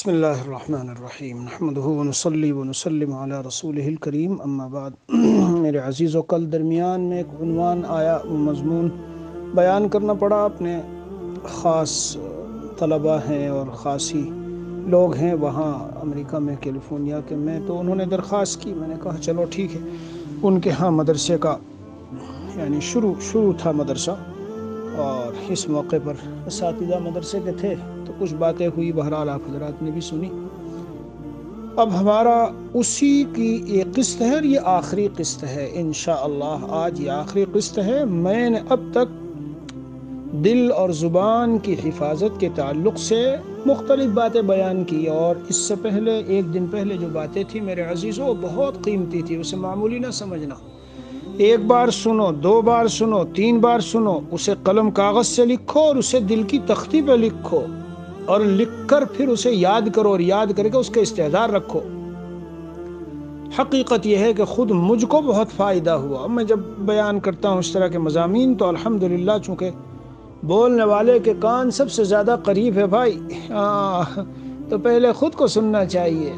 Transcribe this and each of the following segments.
بسم اللہ الرحمن الرحیم نحمدہ ونصلی ونسلم علی رسولہ الکریم اما بعد میرے عزیزو، کل درمیان میں ایک عنوان آیا، مضمون بیان کرنا پڑا۔ اپنے خاص طلبہ ہیں اور خاصی لوگ ہیں وہاں امریکہ میں، کیلیفورنیا کے میں، تو انہوں نے درخواست کی۔ میں نے کہا چلو ٹھیک ہے۔ ان کے ہاں مدرسے کا یعنی شروع تھا مدرسہ، اور اس موقع پر اساتذہ مدرسے کے تھے تو کچھ باتیں ہوئی، بہرحال آپ حضرات نے بھی سنی۔ اب ہمارا اسی کی ایک قسط ہے، اور یہ آخری قسط ہے انشاءاللہ۔ آج یہ آخری قسط ہے۔ میں نے اب تک دل اور زبان کی حفاظت کے تعلق سے مختلف باتیں بیان کی، اور اس سے پہلے ایک دن پہلے جو باتیں تھیں میرے عزیزوں، وہ بہت قیمتی تھی، اسے معمولی نہ سمجھنا۔ ایک بار سنو، دو بار سنو، تین بار سنو، اسے قلم کاغذ سے لکھو اور اسے دل کی تختی پہ لکھو، اور لکھ کر پھر اسے یاد کرو، اور یاد کر کے اس کا استحضار رکھو۔ حقیقت یہ ہے کہ خود مجھ کو بہت فائدہ ہوا۔ میں جب بیان کرتا ہوں اس طرح کے مضامین تو الحمدللہ، چونکہ بولنے والے کے کان سب سے زیادہ قریب ہے بھائی، تو پہلے خود کو سننا چاہیے،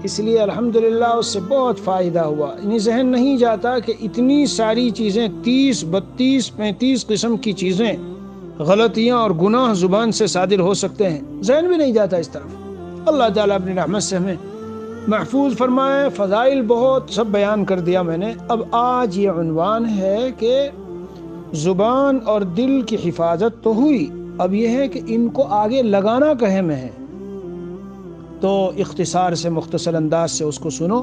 اس لیے الحمدللہ اس سے بہت فائدہ ہوا۔ انہیں ذہن نہیں جاتا کہ اتنی ساری چیزیں، 30 32 35 قسم کی چیزیں، غلطیاں اور گناہ زبان سے صادر ہو سکتے ہیں، ذہن بھی نہیں جاتا اس طرف۔ اللہ تعالیٰ اپنی رحمت سے ہمیں محفوظ فرمائے۔ فضائل بہت سب بیان کر دیا میں نے۔ اب آج یہ عنوان ہے کہ زبان اور دل کی حفاظت تو ہوئی، اب یہ ہے کہ ان کو آگے لگانا کہے میں ہے، تو اختصار سے، مختصر انداز سے اس کو سنو،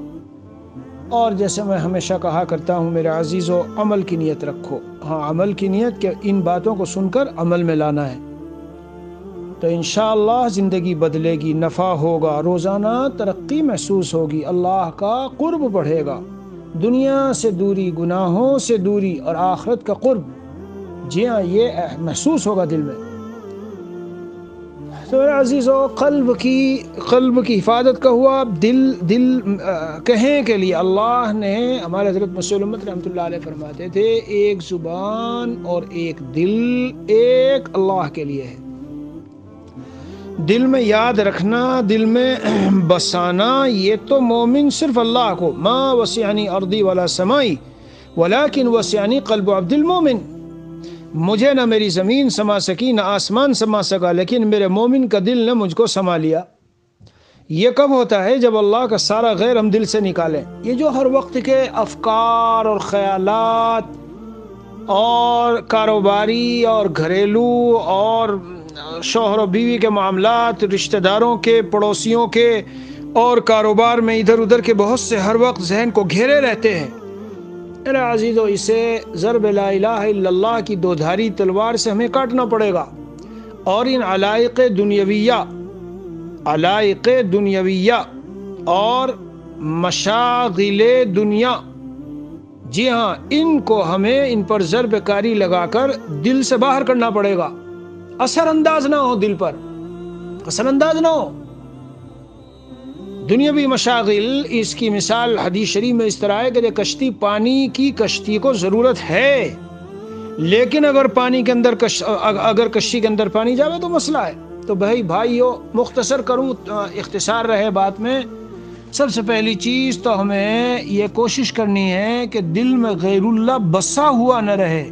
اور جیسے میں ہمیشہ کہا کرتا ہوں میرے عزیزو، عمل کی نیت رکھو۔ ہاں، عمل کی نیت کہ ان باتوں کو سن کر عمل میں لانا ہے، تو انشاءاللہ زندگی بدلے گی، نفع ہوگا، روزانہ ترقی محسوس ہوگی، اللہ کا قرب بڑھے گا، دنیا سے دوری، گناہوں سے دوری، اور آخرت کا قرب، جی ہاں، یہ محسوس ہوگا دل میں۔ تو میرے عزیزو، قلب کی حفاظت کا ہوا۔ دل کہیں کے لیے اللہ نے، ہمارے حضرت مسیح امت رحمۃ اللہ علیہ فرماتے تھے، ایک زبان اور ایک دل ایک اللہ کے لیے ہے۔ دل میں یاد رکھنا، دل میں بسانا، یہ تو مومن صرف اللہ کو، ما وسعنی ارضی ولا سمائی ولکن وسعنی قلب عبد المومن۔ مجھے نہ میری زمین سما سکی، نہ آسمان سما سکا، لیکن میرے مومن کا دل نے مجھ کو سما لیا۔ یہ کب ہوتا ہے؟ جب اللہ کا سارا غیر ہم دل سے نکالیں۔ یہ جو ہر وقت کے افکار اور خیالات اور کاروباری اور گھریلو اور شوہر و بیوی کے معاملات، رشتہ داروں کے، پڑوسیوں کے، اور کاروبار میں ادھر ادھر کے بہت سے ہر وقت ذہن کو گھیرے رہتے ہیں، میرے عزیزو، اسے ضرب لا الہ الا اللہ کی دو دھاری تلوار سے ہمیں کاٹنا پڑے گا، اور ان علائق دنیاویہ اور مشاغل دنیا، جی ہاں، ان کو ہمیں ان پر ضرب کاری لگا کر دل سے باہر کرنا پڑے گا۔ اثر انداز نہ ہو دل پر، اثر انداز نہ ہو۔ دنیاوی مشاغل، اس کی مثال حدیث شریف میں اس طرح ہے کہ کشتی، پانی کی کشتی کو ضرورت ہے، لیکن اگر کشتی کے اندر پانی جاوے تو مسئلہ ہے۔ تو بھائیو، مختصر کروں، اختصار رہے بات میں، سب سے پہلی چیز تو ہمیں یہ کوشش کرنی ہے کہ دل میں غیر اللہ بسا ہوا نہ رہے۔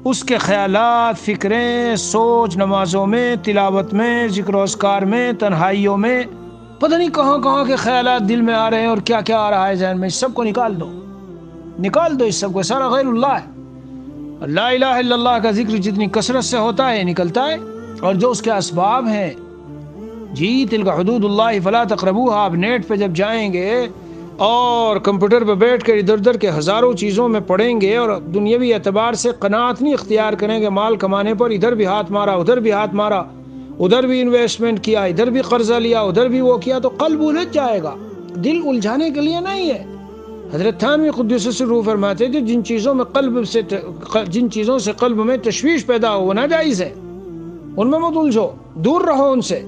اس کے خیالات، فکریں، سوچ، نمازوں میں، تلاوت میں، ذکر و اذکار میں، تنہائیوں میں، پتہ نہیں کہاں کے خیالات دل میں آ رہے ہیں اور کیا آ رہا ہے ذہن میں، اس سب کو نکال دو، اس سب کو، سارا غیر اللہ ہے۔ لا الہ الا اللہ کا ذکر جتنی کثرت سے ہوتا ہے نکلتا ہے، اور جو اس کے اسباب ہیں، جی، تلک حدود اللہ فلا تقربوها، آپ نیٹ پہ جب جائیں گے اور کمپیوٹر پہ بیٹھ کر ادھر ادھر کے ہزاروں چیزوں میں پڑھیں گے، اور دنیاوی اعتبار سے قناعت نہیں اختیار کریں گے، مال کمانے پر ادھر بھی ہاتھ مارا، ادھر بھی ہاتھ مارا، ادھر بھی انویسٹمنٹ کیا، ادھر بھی قرضہ لیا، ادھر بھی وہ کیا، تو قلب الجھ جائے گا۔ دل الجھانے کے لیے نہیں ہے۔ حضرت تھانوی قدس الروح فرماتے تھے، جن چیزوں سے قلب میں تشویش پیدا ہو وہ ناجائز ہے، ان میں مت الجھو، دور رہو، ان سے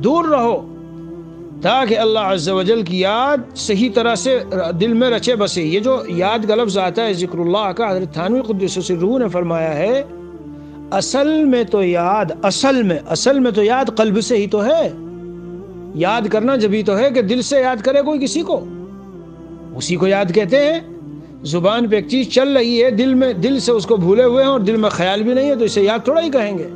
دور رہو، تاکہ اللہ عز و جل کی یاد صحیح طرح سے دل میں رچے بسے۔ یہ جو یاد کا لفظ آتا ہے ذکر اللہ کا، حضرت تھانوی قدس الروح نے فرمایا ہے، اصل میں تو یاد قلب سے ہی تو ہے۔ یاد کرنا جبھی تو ہے کہ دل سے یاد کرے کوئی کسی کو، اسی کو یاد کہتے ہیں۔ زبان پہ ایک چیز چل رہی ہے، دل سے اس کو بھولے ہوئے ہیں اور دل میں خیال بھی نہیں ہے، تو اسے یاد تھوڑا ہی کہیں گے۔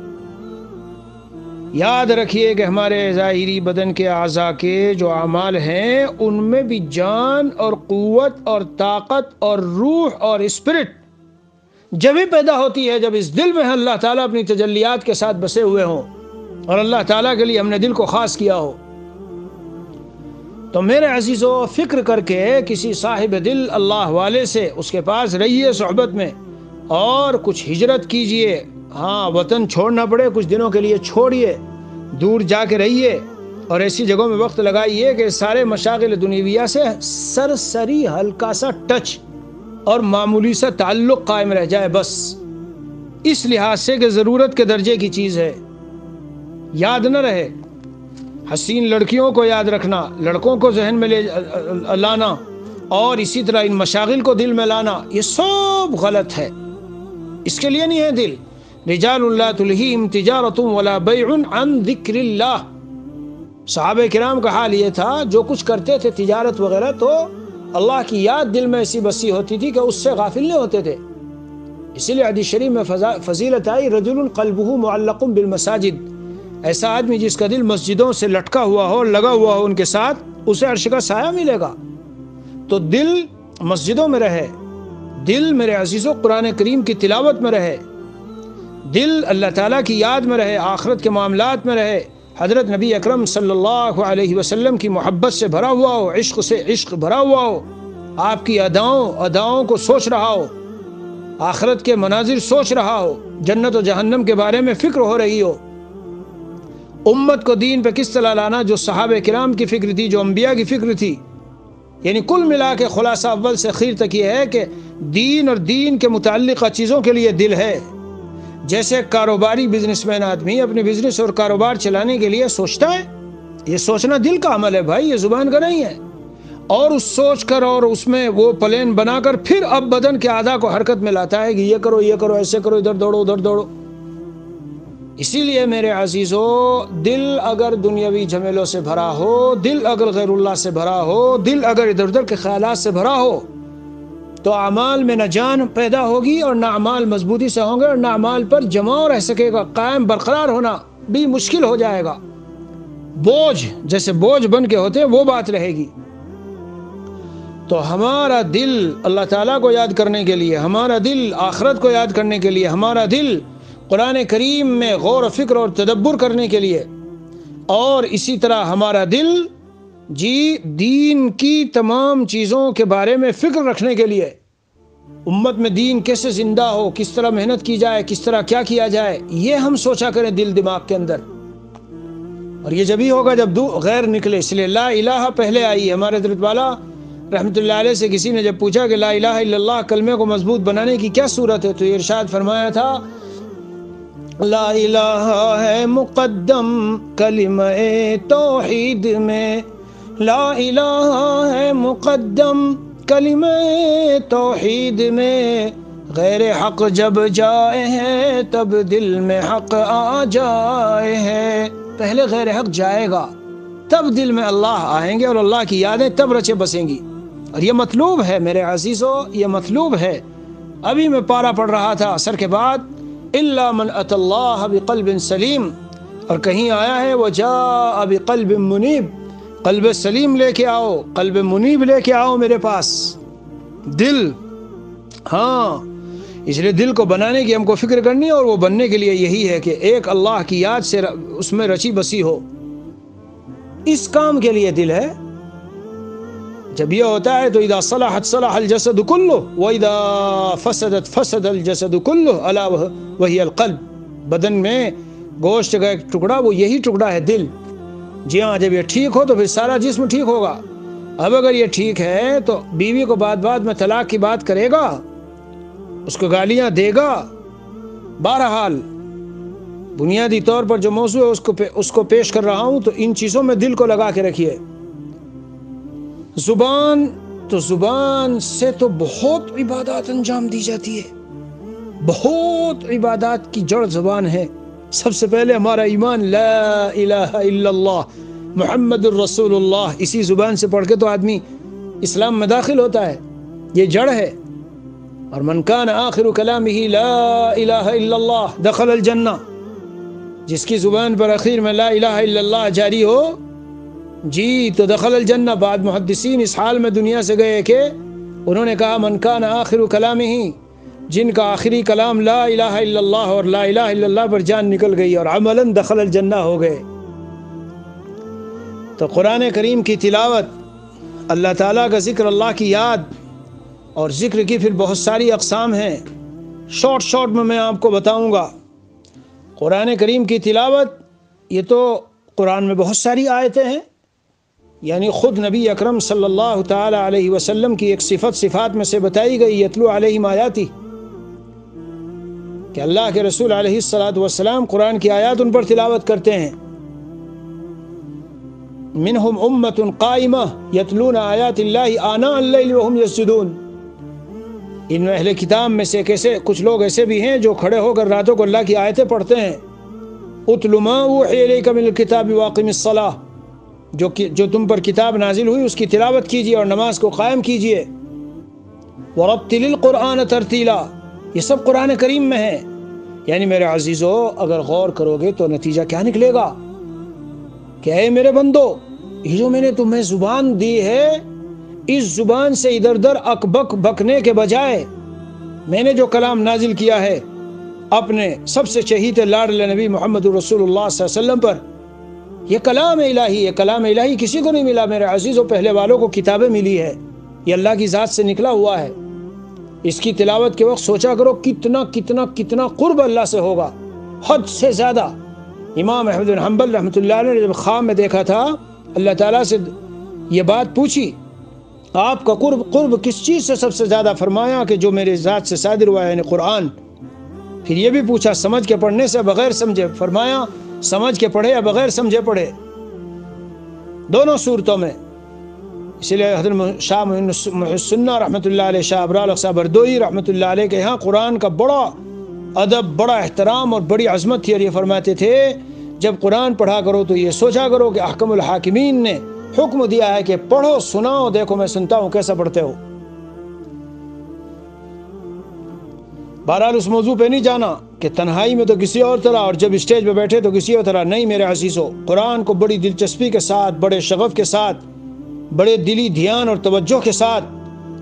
یاد رکھیے کہ ہمارے ظاہری بدن کے اعضاء کے جو اعمال ہیں ان میں بھی جان اور قوت اور طاقت اور روح اور اسپرٹ جبھی پیدا ہوتی ہے جب اس دل میں اللہ تعالیٰ اپنی تجلیات کے ساتھ بسے ہوئے ہوں اور اللہ تعالیٰ کے لیے ہم نے دل کو خاص کیا ہو۔ تو میرے عزیزو، فکر کر کے کسی صاحب دل اللہ والے سے اس کے پاس رہیے صحبت میں، اور کچھ ہجرت کیجئے۔ ہاں، وطن چھوڑنا پڑے کچھ دنوں کے لیے چھوڑیے، دور جا کے رہیے، اور ایسی جگہوں میں وقت لگائیے کہ سارے مشاغل دنیویہ سے سرسری ہلکا سا ٹچ اور معمولی سا تعلق قائم رہ جائے، بس اس لحاظ سے کہ ضرورت کے درجے کی چیز ہے، یاد نہ رہے۔ حسین لڑکیوں کو یاد رکھنا، لڑکوں کو ذہن میں لانا، اور اسی طرح ان مشاغل کو دل میں لانا، یہ سب غلط ہے، اس کے لیے نہیں ہے دل۔ رجال لا تلہیہم تجارۃ ولا بیع عن ذکر اللہ، صحابہ کرام کا حال یہ تھا، جو کچھ کرتے تھے تجارت وغیرہ تو اللہ کی یاد دل میں ایسی بسی ہوتی تھی کہ اس سے غافل نہیں ہوتے تھے۔ اسی لیے حدیث شریف میں فضیلت آئی، رجل قلبہ معلق بالمساجد، ایسا آدمی جس کا دل مسجدوں سے لٹکا ہوا ہو، لگا ہوا ہو ان کے ساتھ، اسے عرش کا سایہ ملے گا۔ تو دل مسجدوں میں رہے، دل میرے عزیزو قرآن کریم کی تلاوت میں رہے، دل اللہ تعالیٰ کی یاد میں رہے، آخرت کے معاملات میں رہے، حضرت نبی اکرم صلی اللہ علیہ وسلم کی محبت سے بھرا ہوا ہو، عشق سے عشق بھرا ہوا ہو، آپ کی اداؤں کو سوچ رہا ہو، آخرت کے مناظر سوچ رہا ہو، جنت و جہنم کے بارے میں فکر ہو رہی ہو، امت کو دین پہ کس طرح لانا، جو صحابہ کرام کی فکر تھی، جو انبیاء کی فکر تھی۔ یعنی کل ملا کے خلاصہ اول سے اخیر تک یہ ہے کہ دین اور دین کے متعلقہ چیزوں کے لیے دل ہے۔ جیسے کاروباری بزنس مین آدمی اپنے بزنس اور کاروبار چلانے کے لیے سوچتا ہے، یہ سوچنا دل کا عمل ہے بھائی، یہ زبان کا نہیں ہے، اور اس سوچ کر اور اس میں وہ پلان بنا کر پھر اب بدن کے اعضاء کو حرکت میں لاتا ہے کہ یہ کرو یہ کرو، ایسے کرو، ادھر دوڑو ادھر دوڑو۔ اسی لیے میرے عزیزو، دل اگر دنیاوی جھمیلوں سے بھرا ہو، دل اگر غیر اللہ سے بھرا ہو، دل اگر ادھر ادھر کے خیالات سے بھرا ہو، تو اعمال میں نہ جان پیدا ہوگی اور نہ اعمال مضبوطی سے ہوں گے، اور نہ اعمال پر جمع رہ سکے گا، قائم برقرار ہونا بھی مشکل ہو جائے گا، بوجھ جیسے بوجھ بن کے ہوتے ہیں وہ بات رہے گی۔ تو ہمارا دل اللہ تعالیٰ کو یاد کرنے کے لیے، ہمارا دل آخرت کو یاد کرنے کے لیے، ہمارا دل قرآن کریم میں غور و فکر اور تدبر کرنے کے لیے، اور اسی طرح ہمارا دل دین کی تمام چیزوں کے بارے میں فکر رکھنے کے لیے، امت میں دین کیسے زندہ ہو، کس طرح محنت کی جائے، کس طرح کیا کیا جائے، یہ ہم سوچا کریں دل دماغ کے اندر۔ اور یہ جبھی ہوگا جب غیر نکلے، اس لیے لا الہ پہلے آئی ہے۔ ہمارے حضرت والا رحمۃ اللہ علیہ سے کسی نے جب پوچھا کہ لا الہ الا اللہ کلمے کو مضبوط بنانے کی کیا صورت ہے، تو یہ ارشاد فرمایا تھا، لا الہ ہے مقدم کلمہ توحید میں، لا الہ ہے مقدم کلمہ توحید میں، غیر حق جب جائے ہے تب دل میں حق آ جائے ہے۔ پہلے غیر حق جائے گا، تب دل میں اللہ آئیں گے اور اللہ کی یادیں تب رچے بسیں گی، اور یہ مطلوب ہے میرے عزیزو، یہ مطلوب ہے۔ ابھی میں پارا پڑھ رہا تھا اثر کے بعد، الا من اتى اللہ بقلب سلیم، اور کہیں آیا ہے وجاء بقلب منیب، قلب سلیم لے کے آؤ، قلب منیب لے کے آؤ میرے پاس، دل۔ ہاں، اس لیے دل کو بنانے کی ہم کو فکر کرنی ہے، اور وہ بننے کے لیے یہی ہے کہ ایک اللہ کی یاد سے اس میں رچی بسی ہو، اس کام کے لیے دل ہے۔ جب یہ ہوتا ہے تو اذا صلحت صلح الجسد كله واذا فسدت فسد الجسد كله الا وهي القلب، بدن میں گوشت کا ایک ٹکڑا، وہ یہی ٹکڑا ہے دل۔ جی ہاں، جب یہ ٹھیک ہو تو پھر سارا جسم ٹھیک ہوگا۔ اب اگر یہ ٹھیک ہے تو بیوی کو بعد میں طلاق کی بات کرے گا، اس کو گالیاں دے گا۔ بہرحال بنیادی طور پر جو موضوع ہے اس کو پیش کر رہا ہوں، تو ان چیزوں میں دل کو لگا کے رکھیے۔ زبان سے تو بہت عبادات انجام دی جاتی ہے، بہت عبادات کی جڑ زبان ہے۔ سب سے پہلے ہمارا ایمان لا الہ الا اللہ، محمد الرسول اللہ، اسی زبان سے پڑھ کے تو آدمی اسلام میں داخل ہوتا ہے، یہ جڑ ہے۔ اور من کان آخر کلامہ لا الہ الا اللہ دخل الجنہ، جس کی زبان پر اخیر میں لا الہ الا اللہ جاری ہو جی تو دخل الجنہ۔ بعد محدثین اس حال میں دنیا سے گئے کہ انہوں نے کہا من کان آخر کلامہ، جن کا آخری کلام لا الہ الا اللہ اور لا الہ الا اللہ پر جان نکل گئی اور عملاً دخل الجنہ ہو گئے۔ تو قرآن کریم کی تلاوت، اللہ تعالیٰ کا ذکر، اللہ کی یاد، اور ذکر کی پھر بہت ساری اقسام ہیں، شارٹ میں آپ کو بتاؤں گا۔ قرآن کریم کی تلاوت، یہ تو قرآن میں بہت ساری آیتیں ہیں، یعنی خود نبی اکرم صلی اللہ تعالی علیہ وسلم کی ایک صفات میں سے بتائی گئی، یتلو علیہم آیاتی، کہ اللہ کے رسول علیہ الصلاۃ والسلام قرآن کی آیات ان پر تلاوت کرتے ہیں۔ منہم امۃ قائمہ یتلون آیات اللہ آناء اللیل وہم یسجدون، ان میں اہل کتاب میں سے کچھ لوگ ایسے بھی ہیں جو کھڑے ہو کر راتوں کو اللہ کی آیتیں پڑھتے ہیں۔ اتل ما اوحی الیک من الکتاب واقم الصلاۃ، جو تم پر کتاب نازل ہوئی اس کی تلاوت کیجیے اور نماز کو قائم کیجیے۔ ورتل القرآن ترتیلا، یہ سب قرآن کریم میں ہے۔ یعنی میرے عزیزو، اگر غور کرو گے تو نتیجہ کیا نکلے گا کہ اے میرے بندو، یہ جو میں نے تمہیں زبان دی ہے، اس زبان سے ادھر ادھر اکبک بکنے کے بجائے میں نے جو کلام نازل کیا ہے اپنے سب سے چہیتے لاڈلے نبی محمد رسول اللہ صلی اللہ علیہ وسلم پر، یہ کلام الہی ہے۔ کلام الہی کسی کو نہیں ملا میرے عزیزو، پہلے والوں کو کتابیں ملی ہے، یہ اللہ کی ذات سے نکلا ہوا ہے۔ اس کی تلاوت کے وقت سوچا کرو کتنا کتنا کتنا قرب اللہ سے ہوگا، حد سے زیادہ۔ امام احمد بن حنبل رحمۃ اللہ علیہ نے جب خواب میں دیکھا تھا، اللہ تعالیٰ سے یہ بات پوچھی، آپ کا قرب کس چیز سے سب سے زیادہ؟ فرمایا کہ جو میرے ذات سے صادر ہوا ہے، یعنی قرآن۔ پھر یہ بھی پوچھا سمجھ کے پڑھنے سے بغیر سمجھے؟ فرمایا سمجھ کے پڑھے یا بغیر سمجھے پڑھے، دونوں صورتوں میں۔ اسی لیے حضرت شاہ سنہ رحمۃ اللہ علیہ، شاہ ابرال صاحب بردوئی رحمۃ اللہ علیہ کے یہاں قرآن کا بڑا ادب، بڑا احترام اور بڑی عظمت تھی، اور یہ فرماتے تھے جب قرآن پڑھا کرو تو یہ سوچا کرو کہ احکم الحاکمین نے حکم دیا ہے کہ پڑھو، سناؤ، دیکھو میں سنتا ہوں کیسا پڑھتے ہو۔ بہرحال اس موضوع پہ نہیں جانا کہ تنہائی میں تو کسی اور طرح اور جب اسٹیج پہ بیٹھے تو کسی اور طرح، نہیں میرے عزیزو، قرآن کو بڑی دلچسپی کے ساتھ، بڑے شغف کے ساتھ، بڑے دلی دھیان اور توجہ کے ساتھ،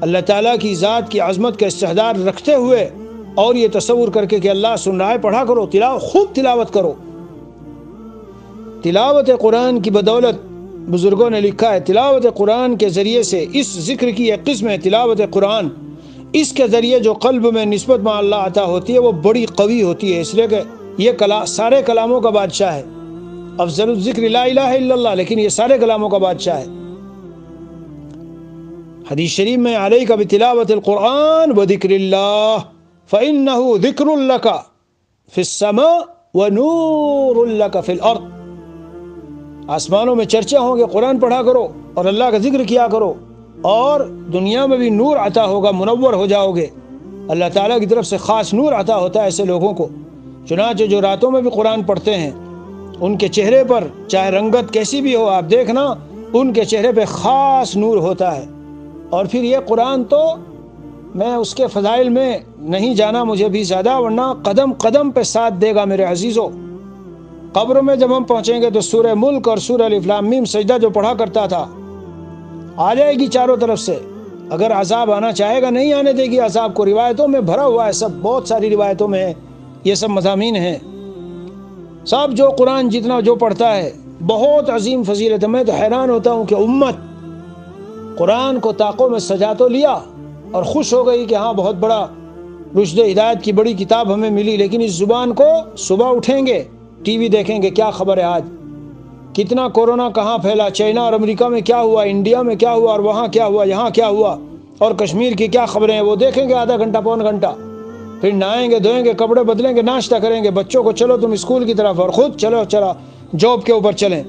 اللہ تعالیٰ کی ذات کی عظمت کا استحضار رکھتے ہوئے اور یہ تصور کر کے کہ اللہ سن رہا ہے، پڑھا کرو، خوب تلاوت کرو۔ تلاوت قرآن کی بدولت، بزرگوں نے لکھا ہے، تلاوت قرآن کے ذریعے سے، اس ذکر کی ایک قسم ہے تلاوت قرآن، اس کے ذریعے جو قلب میں نسبت میں اللہ عطا ہوتی ہے وہ بڑی قوی ہوتی ہے، اس لیے کہ یہ سارے کلاموں کا بادشاہ ہے۔ افضل الذکر لا الہ الا اللہ، لیکن یہ سارے کلاموں کا بادشاہ ہے۔ حدیث شریف میں علیک بتلاوت القرآن وذکر اللہ فإنہ ذکر لک فی السماء ونور لک فی الارض، آسمانوں میں چرچے ہوں گے، قرآن پڑھا کرو اور اللہ کا ذکر کیا کرو، اور دنیا میں بھی نور عطا ہوگا، منور ہو جاؤ گے۔ اللہ تعالیٰ کی طرف سے خاص نور عطا ہوتا ہے ایسے لوگوں کو۔ چنانچہ جو راتوں میں بھی قرآن پڑھتے ہیں ان کے چہرے پر چاہے رنگت کیسی بھی ہو، آپ دیکھنا ان کے چہرے پہ خاص نور ہوتا ہے۔ اور پھر یہ قرآن تو میں اس کے فضائل میں نہیں جانا مجھے بھی زیادہ، ورنہ قدم قدم پہ ساتھ دے گا میرے عزیزو۔ قبر میں جب ہم پہنچیں گے تو سورہ ملک اور سورہ الف لام میم سجدہ جو پڑھا کرتا تھا آ جائے گی چاروں طرف سے، اگر عذاب آنا چاہے گا نہیں آنے دے گی عذاب کو۔ روایتوں میں بھرا ہوا ہے سب، بہت ساری روایتوں میں ہے، یہ سب مضامین ہیں۔ سب جو قرآن جتنا جو پڑھتا ہے بہت عظیم فضیلت ہے۔ میں تو حیران ہوتا ہوں کہ امت قرآن کو طاقوں میں سجا تو لیا اور خوش ہو گئی کہ ہاں بہت بڑا رشد ہدایت کی بڑی کتاب ہمیں ملی، لیکن اس زبان کو صبح اٹھیں گے ٹی وی دیکھیں گے، کیا خبر ہے آج کتنا کورونا کہاں پھیلا، چائنا اور امریکہ میں کیا ہوا، انڈیا میں کیا ہوا، اور وہاں کیا ہوا، یہاں کیا ہوا، اور کشمیر کی کیا خبریں ہیں وہ دیکھیں گے آدھا گھنٹہ پون گھنٹہ، پھر نہائیں گے دھوئیں گے، کپڑے بدلیں گے، ناشتہ کریں گے، بچوں کو چلو تم اسکول کی طرف، اور خود چلو جاب کے اوپر چلیں۔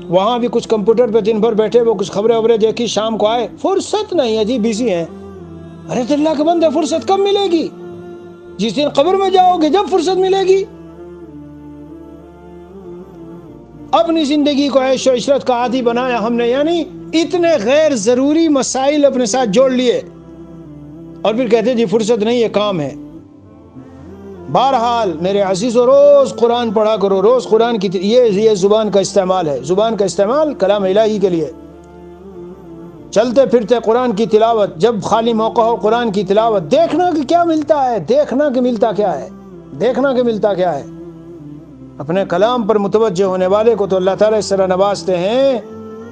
وہاں بھی کچھ کمپیوٹر پہ دن بھر بیٹھے وہ کچھ خبریں وبریں دیکھی، شام کو آئے، فرصت نہیں ہے جی، بزی ہیں۔ ارے تو اللہ کے بندے فرصت کب ملے گی؟ جس دن قبر میں جاؤ گے جب فرصت ملے گی۔ اپنی زندگی کو عیش و عشرت کا عادی بنایا ہم نے، یعنی اتنے غیر ضروری مسائل اپنے ساتھ جوڑ لیے اور پھر کہتے ہیں جی فرصت نہیں ہے، کام ہے۔ بہرحال میرے عزیزو، روز قرآن پڑھا کرو، روز قرآن کی یہ زبان کا استعمال ہے، زبان کا استعمال کلام الہی کے لیے، چلتے پھرتے قرآن کی تلاوت، جب خالی موقع ہو قرآن کی تلاوت، دیکھنا کہ کیا ملتا ہے، دیکھنا کہ ملتا کیا ہے، دیکھنا کہ ملتا کیا ہے۔ اپنے کلام پر متوجہ ہونے والے کو تو اللہ تعالیٰ اس طرح نوازتے ہیں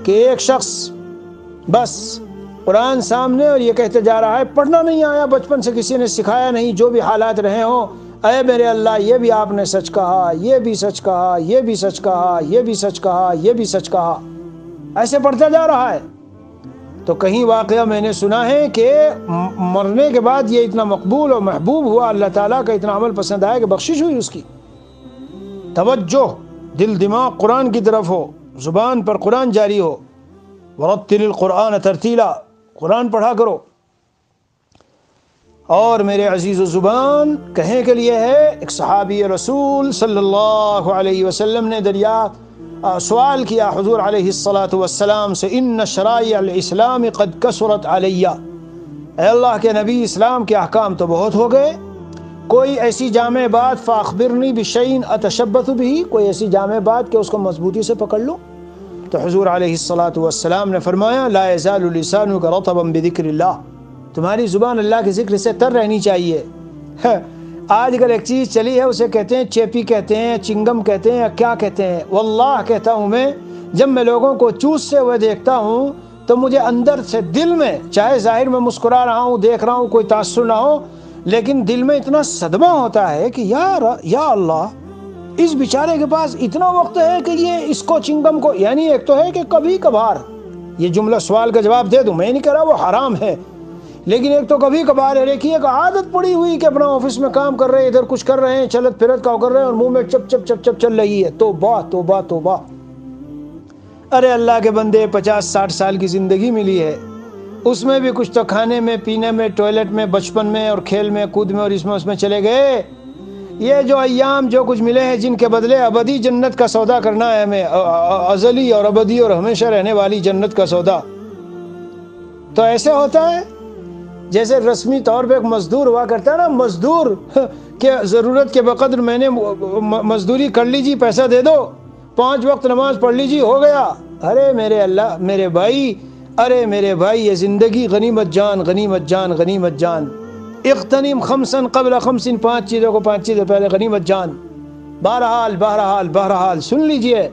کہ ایک شخص بس قرآن سامنے اور یہ کہتے جا رہا ہے، پڑھنا نہیں آیا، بچپن سے کسی نے سکھایا نہیں، جو بھی حالات رہے ہوں، اے میرے اللہ یہ بھی آپ نے سچ کہا، یہ بھی سچ کہا، یہ بھی سچ کہا، یہ بھی سچ کہا، یہ بھی سچ کہا، ایسے پڑھتا جا رہا ہے۔ تو کہیں واقعہ میں نے سنا ہے کہ مرنے کے بعد یہ اتنا مقبول اور محبوب ہوا، اللہ تعالیٰ کا اتنا عمل پسند آیا کہ بخشش ہوئی اس کی۔ توجہ دل دماغ قرآن کی طرف ہو، زبان پر قرآن جاری ہو، ورتل القرآن ترتیلا، قرآن پڑھا کرو۔ اور میرے عزیز و زبان کہنے کے لیے ہے، ایک صحابی رسول صلی اللہ علیہ وسلم نے سوال کیا حضور علیہ الصلاۃ والسلام سے، ان شرائع الاسلام قد کثرت علی، اے اللہ کے نبی اسلام کے احکام تو بہت ہو گئے، کوئی ایسی جامع بات فاخبرنی بشیء اتشبث به، کوئی ایسی جامع بات کہ اس کو مضبوطی سے پکڑ لوں۔ تو حضور علیہ الصلاۃ والسلام نے فرمایا، لا یزال لسانک رطبا بذکر اللہ، تمہاری زبان اللہ کے ذکر سے تر رہنی چاہیے۔ آج کل ایک چیز چلی ہے، اسے کہتے ہیں چیپی، کہتے ہیں چنگم، کہتے ہیں کیا کہتے ہیں۔ واللہ کہتا ہوں میں، جب میں لوگوں کو چوستے ہوئے دیکھتا ہوں تو مجھے اندر سے دل میں، چاہے ظاہر میں مسکرا رہا ہوں، دیکھ رہا ہوں، کوئی تاثر نہ ہو، لیکن دل میں اتنا صدمہ ہوتا ہے کہ یا اللہ، اس بیچارے کے پاس اتنا وقت ہے کہ یہ اس کو چنگم کو، یعنی ایک تو ہے کہ کبھی کبھار، یہ جملہ سوال کا جواب دے دوں، میں نہیں کہہ رہا وہ حرام ہے، لیکن ایک تو کبھی کبھار ہے، ایک ایک عادت پڑی ہوئی کہ اپنا آفس میں کام کر رہے ہیں، ادھر کچھ کر رہے ہیں، چلت پھرت کا کر رہے ہیں اور منہ میں چپ چپ چپ چپ چل رہی ہے۔ توبہ توبہ توبہ۔ ارے اللہ کے بندے، 50-60 سال کی زندگی ملی ہے، اس میں بھی کچھ تو کھانے میں، پینے میں، ٹوائلٹ میں، بچپن میں اور کھیل میں، کود میں اور اس میں چلے گئے۔ یہ جو ایام جو کچھ ملے ہیں، جن کے بدلے ابدی جنت کا سودا کرنا ہے ہمیں، ازلی اور ابدی اور ہمیشہ رہنے والی جنت کا سودا۔ تو ایسے ہوتا ہے جیسے رسمی طور پہ ایک مزدور ہوا کرتا ہے نا، مزدور کہ ضرورت کے بقدر میں نے مزدوری کر لیجی، پیسہ دے دو، 5 وقت نماز پڑھ لیجی، ہو گیا۔ ارے میرے اللہ، میرے بھائی، ارے میرے بھائی، یہ زندگی غنیمت جان، غنیمت جان، غنیمت جان۔ اغتنم خمسا قبل خمس، 5 چیزوں کو 5 چیزوں پہلے غنیمت جان۔ بہرحال بہرحال بہرحال سن لیجئے،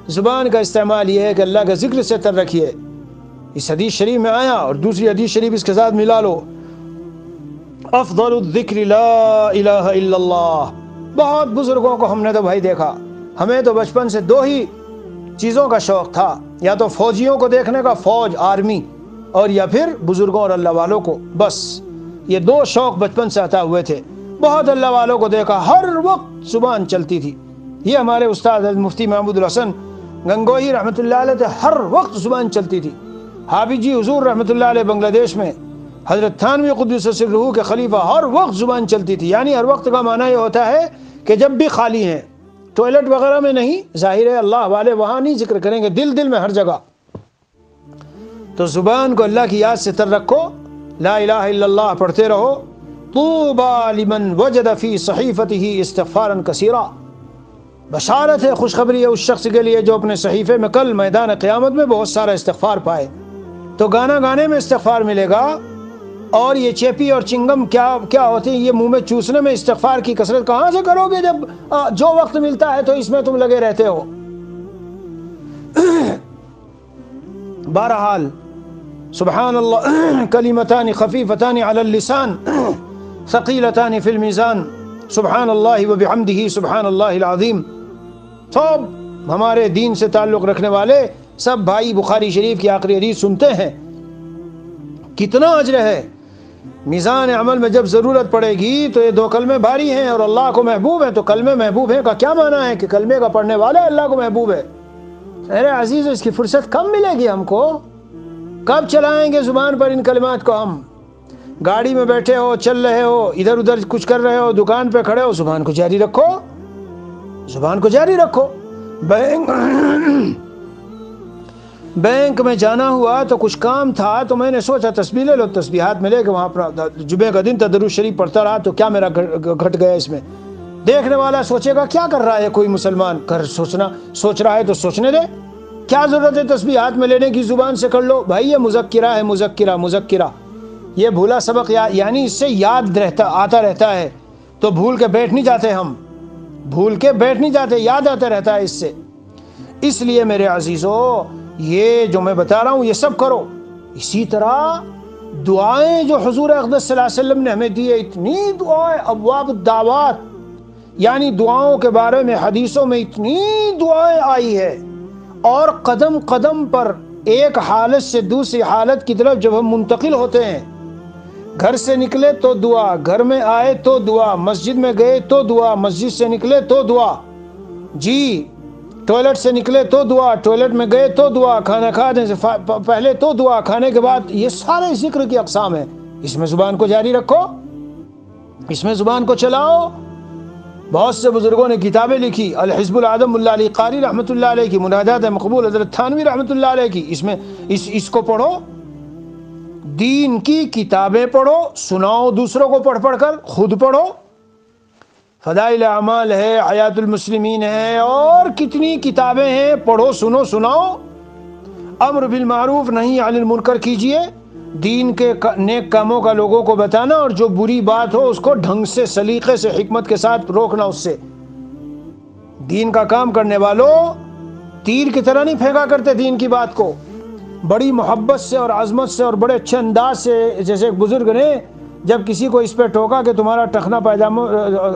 زبان کا استعمال یہ ہے کہ اللہ کا ذکر سے تر رکھیے۔ اس حدیث شریف میں آیا، اور دوسری حدیث شریف اس کے ساتھ ملا لو، افضل الذکر لا الہ الا اللہ۔ بہت بزرگوں کو ہم نے تو بھائی دیکھا، ہمیں تو بچپن سے 2 ہی چیزوں کا شوق تھا، یا تو فوجیوں کو دیکھنے کا، فوج آرمی، اور یا پھر بزرگوں اور اللہ والوں کو، بس یہ 2 شوق بچپن سے عطا ہوئے تھے۔ بہت اللہ والوں کو دیکھا، ہر وقت زبان چلتی تھی۔ یہ ہمارے استاد مفتی محمود الحسن گنگوہی رحمۃ اللہ علیہ تھے، ہر وقت زبان چلتی تھی۔ حافظ جی حضور رحمۃ اللہ علیہ بنگلہ دیش میں، حضرت تھانوی قدس سرہ کے خلیفہ، ہر وقت زبان چلتی تھی۔ یعنی ہر وقت کا معنی یہ ہوتا ہے کہ جب بھی خالی ہیں، ٹوائلٹ وغیرہ میں نہیں، ظاہر ہے اللہ والے وہاں نہیں ذکر کریں گے، دل میں ہر جگہ۔ تو زبان کو اللہ کی یاد سے تر رکھو، لا الہ الا اللہ پڑھتے رہو۔ طوبی لمن وجد فی صحیفته استغفارا کثیرا، بشارت ہے، خوشخبری ہے اس شخص کے لیے جو اپنے صحیفے میں کل میدان قیامت میں بہت سارا استغفار پائے۔ تو گانا گانے میں استغفار ملے گا، اور یہ چیپی اور چنگم کیا ہوتی ہے، یہ منہ میں چوسنے میں استغفار کی کثرت کہاں سے کرو گے جب جو وقت ملتا ہے تو اس میں تم لگے رہتے ہو۔ بہرحال سبحان اللہ، کلمتان خفیفتان علی اللسان ثقیلتان فی المیزان، سبحان اللہ وبحمدہ سبحان اللہ العظیم۔ سب ہمارے دین سے تعلق رکھنے والے سب بھائی بخاری شریف کی آخری حدیث سنتے ہیں، کتنا اجر ہے۔ میزان عمل میں جب ضرورت پڑے گی تو یہ 2 کلمے بھاری ہیں اور اللہ کو محبوب ہیں، تو کلمے محبوب ہیں کا کیا معنی ہے کہ کلمے کا پڑھنے والے اللہ کو محبوب ہے۔ ارے عزیز، اس کی فرصت کب ملے گی ہم کو؟ کب چلائیں گے زبان پر ان کلمات کو ہم؟ گاڑی میں بیٹھے ہو، چل رہے ہو، ادھر ادھر کچھ کر رہے ہو، دکان پہ کھڑے ہو، زبان کو جاری رکھو، زبان کو جاری رکھو۔ بینک میں جانا ہوا تو کچھ کام تھا تو میں نے سوچا تسبیح لے لو، تسبیحات میں لے کے وہاں پر جمعے کا دن تھا، درود شریف پڑھتا رہا تو کیا میرا گھٹ گیا اس میں۔ دیکھنے والا سوچے گا کیا کر رہا ہے کوئی مسلمان، سوچ رہا ہے تو سوچنے دے، کیا ضرورت ہے تسبیحات میں لینے کی، زبان سے کر لو بھائی، یہ مذکرہ ہے، مذکرہ یہ بھولا سبق، یعنی اس سے یاد آتا رہتا ہے، تو بھول کے بیٹھ نہیں جاتے، ہم بھول کے بیٹھ نہیں جاتے، یاد آتا رہتا ہے اس سے۔ اس لیے میرے عزیزو یہ جو میں بتا رہا ہوں یہ سب کرو۔ اسی طرح دعائیں جو حضور اقدس صلی اللہ علیہ وسلم نے ہمیں دی ہے، اتنی دعائیں، ابواب الدعوات، یعنی دعاؤں کے بارے میں حدیثوں میں اتنی دعائیں آئی ہے، اور قدم قدم پر ایک حالت سے دوسری حالت کی طرف جب ہم منتقل ہوتے ہیں، گھر سے نکلے تو دعا، گھر میں آئے تو دعا، مسجد میں گئے تو دعا، مسجد سے نکلے تو دعا، جی ٹوائلٹ سے نکلے تو دعا، ٹوائلٹ میں گئے تو دعا، کھانا کھانے سے پہلے تو دعا، کھانے کے بعد، یہ سارے ذکر کی اقسام ہیں۔ اس میں زبان کو جاری رکھو، اس میں زبان کو چلاؤ۔ بہت سے بزرگوں نے کتابیں لکھی، الحزب العظم ملا علی قاری رحمۃ اللہ علیہ کی، مناجات مقبول حضرت تھانوی رحمۃ اللہ علیہ کی، اس میں اس کو پڑھو، دین کی کتابیں پڑھو، سناؤ دوسروں کو پڑھ پڑھ کر، خود پڑھو، فضائل اعمال ہے، حیات المسلمین ہے، اور کتنی کتابیں ہیں، پڑھو، سنو، سناؤ، امر بالمعروف نہی عن المنکر کیجئے، دین کے نیک کاموں کا لوگوں کو بتانا، اور جو بری بات ہو اس کو ڈھنگ سے، سلیقے سے، حکمت کے ساتھ روکنا اس سے۔ دین کا کام کرنے والوں تیر کی طرح نہیں پھینکا کرتے دین کی بات کو، بڑی محبت سے اور عظمت سے اور بڑے اچھے انداز سے، جیسے ایک بزرگ نے جب کسی کو اس پہ ٹوکا کہ تمہارا ٹخنا پاجامہ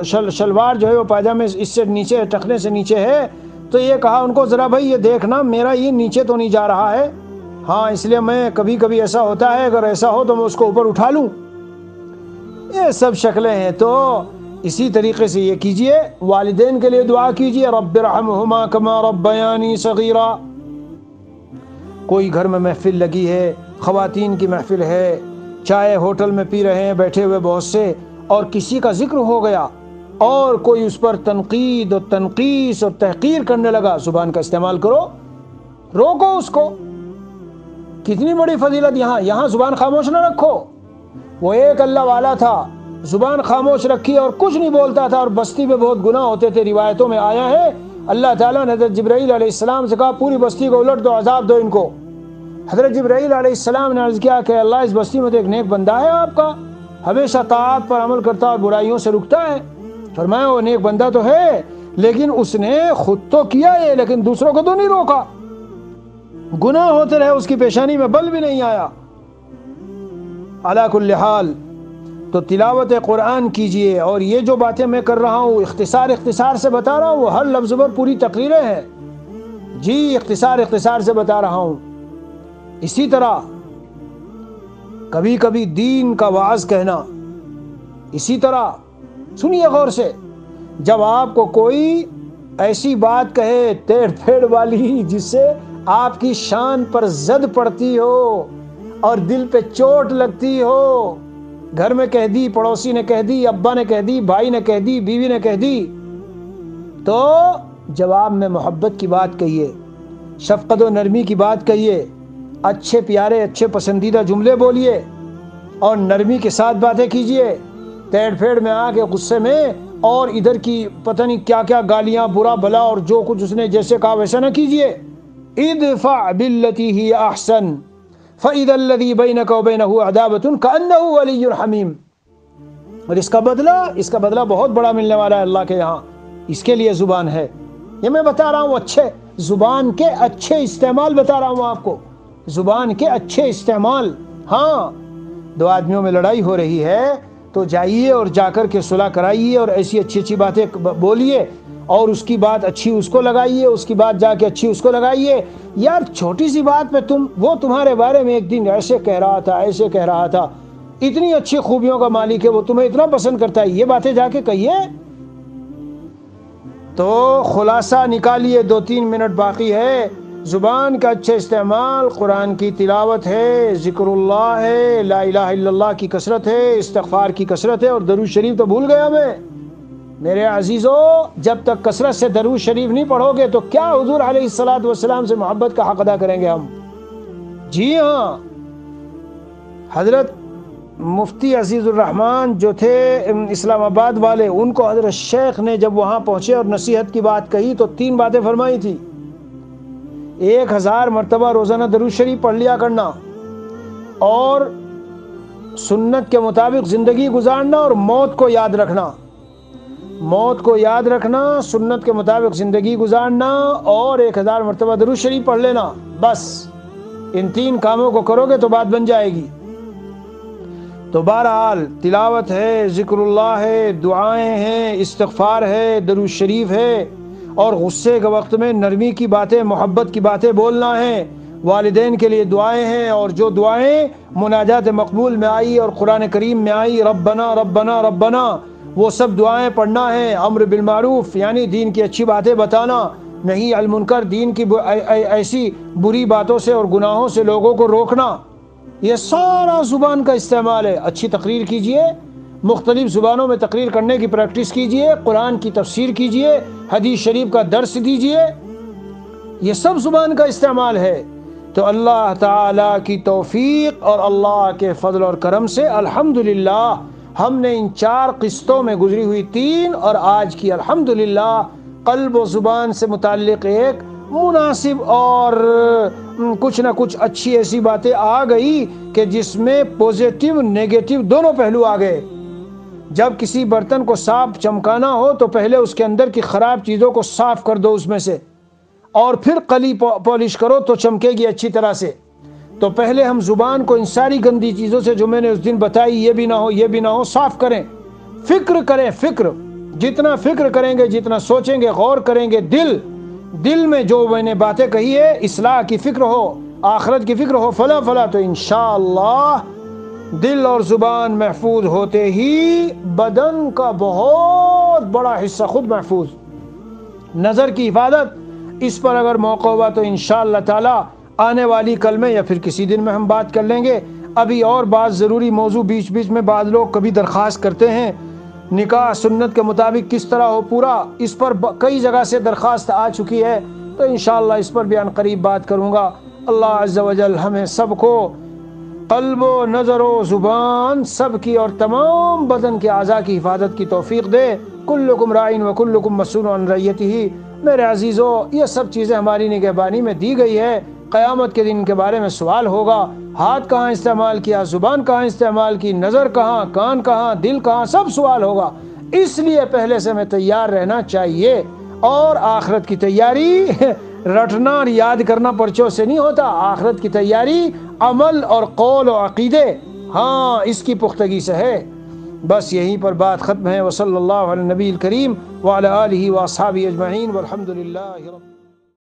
شلوار جو ہے وہ پاجامے اس سے نیچے، ٹخنے سے نیچے ہے، تو یہ کہا ان کو ذرا بھائی یہ دیکھنا میرا یہ نیچے تو نہیں جا رہا ہے، ہاں اس لیے میں کبھی کبھی ایسا ہوتا ہے، اگر ایسا ہو تو میں اس کو اوپر اٹھا لوں۔ یہ سب شکلیں ہیں۔ تو اسی طریقے سے یہ کیجئے، والدین کے لیے دعا کیجئے، رب ارحمہما کما ربیانی صغیرا۔ کوئی گھر میں محفل لگی ہے، خواتین کی محفل ہے، چائے ہوٹل میں پی رہے ہیں بیٹھے ہوئے بہت سے، اور کسی کا ذکر ہو گیا اور کوئی اس پر تنقید اور تنقیص اور تحقیر کرنے لگا، زبان کا استعمال کرو، روکو اس کو۔ کتنی بڑی فضیلت، یہاں زبان خاموش نہ رکھو۔ وہ ایک اللہ والا تھا، زبان خاموش رکھی اور کچھ نہیں بولتا تھا، اور بستی میں بہت گناہ ہوتے تھے، روایتوں میں آیا ہے اللہ تعالیٰ نے حضرت جبرائیل علیہ السلام سے کہا پوری بستی کو الٹ دو، عذاب دو ان کو۔ حضرت جبرائیل علیہ السلام نے عرض کیا کہ اللہ اس بستی میں تو ایک نیک بندہ ہے آپ کا، ہمیشہ طاعت پر عمل کرتا اور برائیوں سے رکتا ہے۔ فرمایا وہ نیک بندہ تو ہے، لیکن اس نے خود تو کیا ہے لیکن دوسروں کو تو نہیں روکا، گناہ ہوتے رہے، اس کی پیشانی میں بل بھی نہیں آیا۔ علی کل حال تو تلاوت قرآن کیجئے، اور یہ جو باتیں میں کر رہا ہوں اختصار سے بتا رہا ہوں، وہ ہر لفظ پر پوری تقریریں ہیں، جی اختصار سے بتا رہا ہوں۔ اسی طرح کبھی کبھی دین کا واعظ کہنا، اسی طرح سنیے غور سے، جب آپ کو کوئی ایسی بات کہے ٹیڑھ پھیڑ والی جس سے آپ کی شان پر زد پڑتی ہو اور دل پہ چوٹ لگتی ہو، گھر میں کہہ دی، پڑوسی نے کہہ دی، ابا نے کہہ دی، بھائی نے کہہ دی، بیوی نے کہہ دی، تو جواب میں محبت کی بات کہیے، شفقت و نرمی کی بات کہیے، اچھے پیارے اچھے پسندیدہ جملے بولیے اور نرمی کے ساتھ باتیں کیجیے۔ تیڑ پھیڑ میں آ کے غصے میں اور ادھر کی پتہ نہیں کیا کیا گالیاں، برا بلا اور جو کچھ اس نے جیسے کہا ویسا نہ کیجیے۔ ادفع باللتی ہی احسن فاذا الذی بینک وبینہ عداوۃ کانہ ولی حمیم۔ اور اس کا بدلہ بہت بڑا ملنے والا ہے اللہ کے یہاں۔ اس کے لیے زبان ہے، یہ میں بتا رہا ہوں، اچھے زبان کے اچھے استعمال بتا رہا ہوں آپ کو، زبان کے اچھے استعمال۔ ہاں دو آدمیوں میں لڑائی ہو رہی ہے تو جائیے اور جا کر کے صلح کرائیے اور ایسی اچھی اچھی باتیں بولیے، اور اس کی بات اچھی اس کو لگائیے، اس کی بات جا کے اچھی اس کو لگائیے۔ یار چھوٹی سی بات پہ وہ تمہارے بارے میں ایک دن ایسے کہہ رہا تھا، اتنی اچھی خوبیوں کا مالک ہے، وہ تمہیں اتنا پسند کرتا ہے، یہ باتیں جا کے کہیے۔ تو خلاصہ نکالیے، 2-3 منٹ باقی ہے۔ زبان کا اچھے استعمال، قرآن کی تلاوت ہے، ذکر اللہ ہے، لا الہ الا اللہ کی کثرت ہے، استغفار کی کثرت ہے، اور درود شریف تو بھول گیا میں، میرے عزیزو، جب تک کثرت سے درود شریف نہیں پڑھو گے تو کیا حضور علیہ الصلوۃ والسلام سے محبت کا حق ادا کریں گے ہم؟ جی ہاں، حضرت مفتی عزیز الرحمان جو تھے اسلام آباد والے، ان کو حضرت شیخ نے جب وہاں پہنچے اور نصیحت کی بات کہی تو 3 باتیں فرمائی تھی. 1000 مرتبہ روزانہ درود شریف پڑھ لیا کرنا، اور سنت کے مطابق زندگی گزارنا، اور موت کو یاد رکھنا. موت کو یاد رکھنا، سنت کے مطابق زندگی گزارنا، اور 1000 مرتبہ درود شریف پڑھ لینا. بس ان 3 کاموں کو کرو گے تو بات بن جائے گی. تو بہرحال تلاوت ہے، ذکر اللہ ہے، دعائیں ہیں، استغفار ہے، درود شریف ہے، اور غصے کے وقت میں نرمی کی باتیں، محبت کی باتیں بولنا ہے. والدین کے لیے دعائیں ہیں، اور جو دعائیں مناجات مقبول میں آئی اور قرآن کریم میں آئی، ربنا ربنا ربنا، وہ سب دعائیں پڑھنا ہے. امر بالمعروف یعنی دین کی اچھی باتیں بتانا، نہیں المنکر دین کی ایسی بری باتوں سے اور گناہوں سے لوگوں کو روکنا. یہ سارا زبان کا استعمال ہے. اچھی تقریر کیجئے، مختلف زبانوں میں تقریر کرنے کی پریکٹس کیجئے، قرآن کی تفسیر کیجئے، حدیث شریف کا درس دیجئے، یہ سب زبان کا استعمال ہے. تو اللہ تعالی کی توفیق اور اللہ کے فضل اور کرم سے الحمدللہ ہم نے ان 4 قسطوں میں گزری ہوئی 3 اور آج کی الحمدللہ قلب و زبان سے متعلق ایک مناسب اور کچھ نہ کچھ اچھی ایسی باتیں آ گئی کہ جس میں پوزیٹیو نیگیٹو دونوں پہلو آ گئے. جب کسی برتن کو صاف چمکانا ہو تو پہلے اس کے اندر کی خراب چیزوں کو صاف کر دو اس میں سے، اور پھر قلی پالش کرو تو چمکے گی اچھی طرح سے. تو پہلے ہم زبان کو ان ساری گندی چیزوں سے جو میں نے اس دن بتائی، یہ بھی نہ ہو یہ بھی نہ ہو، صاف کریں. فکر کریں، فکر جتنا فکر کریں گے، جتنا سوچیں گے، غور کریں گے، دل میں جو میں نے باتیں کہی ہے، اصلاح کی فکر ہو، آخرت کی فکر ہو، فلا فلا، تو انشاءاللہ دل اور زبان محفوظ ہوتے ہی بدن کا بہت بڑا حصہ خود محفوظ. نظر کی حفاظت، اس پر اگر موقع ہوا تو انشاءاللہ تعالی آنے والی کل میں یا پھر کسی دن میں ہم بات کر لیں گے. ابھی اور بعض ضروری موضوع بیچ بیچ میں بعض لوگ کبھی درخواست کرتے ہیں، نکاح سنت کے مطابق کس طرح ہو پورا، اس پر کئی جگہ سے درخواست آ چکی ہے. تو انشاءاللہ اس پر بھی عن قریب بات کروں گا. اللہ عز و جل ہمیں سب کو قلب و نظر و زبان سب کی اور تمام بدن کے اعضاء کی حفاظت کی توفیق دے. کلکم راعٍ و کلکم مسئول عن رعیتہ. میرے عزیزو، یہ سب چیزیں ہماری نگہبانی میں دی گئی ہے. قیامت کے دن کے بارے میں سوال ہوگا، ہاتھ کہاں استعمال کیا، زبان کہاں استعمال کی، نظر کہاں، کان کہاں، دل کہاں، سب سوال ہوگا. اس لیے پہلے سے ہمیں تیار رہنا چاہیے. اور آخرت کی تیاری رٹنا اور یاد کرنا پرچوں سے نہیں ہوتا. آخرت کی تیاری عمل اور قول و عقیدے، ہاں اس کی پختگی سے ہے. بس یہیں پر بات ختم ہے. وصلی اللہ علی النبی الکریم وعلی آلہ واصحابہ اجمعین والحمد للہ رب